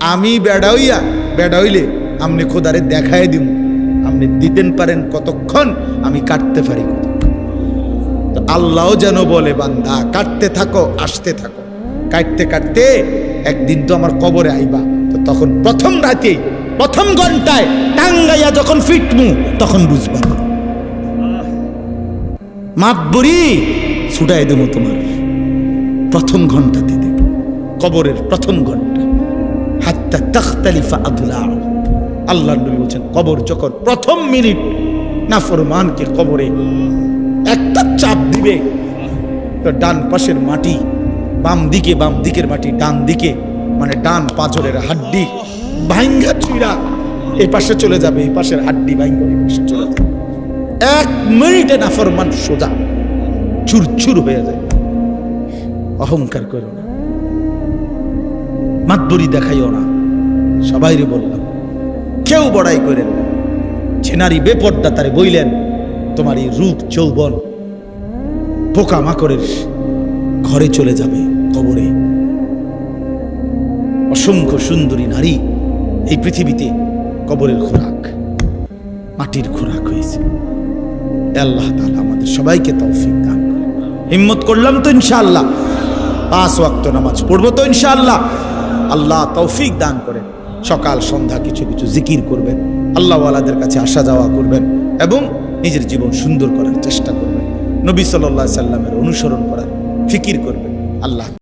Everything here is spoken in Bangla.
আমি বেড়া হইলে আপনি খোদারে দেখায় দিব, আপনি দিতেন পারেন কতক্ষণ, আমি কাটতে পারি কতক্ষণ। তো আল্লাহও যেন বলে বান্দা কাটতে থাকো, আসতে থাকো, কাটতে কাটতে একদিন তো আমার কবরে আইবা। তো তখন প্রথম রাতে প্রথম ঘন্টায় টাঙ্গাইয়া যখন ফিটমু তখন বুঝবা, মাতবরি ছুটাই দেবো তোমার প্রথম ঘন্টাতে দেব, কবরের প্রথম ঘন্টা। হাত্তা তাখতালিফা আদলা, আল্লাহ নবী বলছেন কবর যখন প্রথম মিনিট নাফরমানকে কবরে একটা চাপ দিবে, তো ডান পাশের মাটি বাম দিকের মাটি ডান দিকে, মানে ডান পাঁজরের হাড্ডি ভাঙ্গা চুইরা এই পাশে চলে যাবে, এই পাশের হাড্ডি ভাঙ্গা এই পাশে চলে যাবে। 1 মিনিটে নাফরমান সোজা চুরচুর হয়ে যায়। অহংকার করো না, মাতবরি দেখাইও না, সবাইরে বললাম কেউ বড়াই করেন না। যে নারী বেপর্দা তারে বইলেন তোমার এই রূপ যৌবন পোকা মাকড়ের ঘরে চলে যাবে, কবরে। অসংখ্য সুন্দরী নারী এই পৃথিবীতে কবরের খোরাক, মাটির খোরাক হয়েছে। আল্লাহ তাআলা আমাদের সবাইকে তৌফিক দান করেন। হিম্মত করলাম তো ইনশাআল্লাহ, 5 ওয়াক্ত নামাজ পড়বো তো ইনশাআল্লাহ। আল্লাহ তৌফিক দান করেন। সকাল সন্ধ্যা কিছু কিছু জিকির করবেন, আল্লাহওয়ালাদের কাছে আসা যাওয়া করবেন এবং নিজের জীবন সুন্দর করার চেষ্টা করবেন। নবী সাল্লাল্লাহু আলাইহি সাল্লামের অনুসরণ করার ফিকির করবেন। আল্লাহ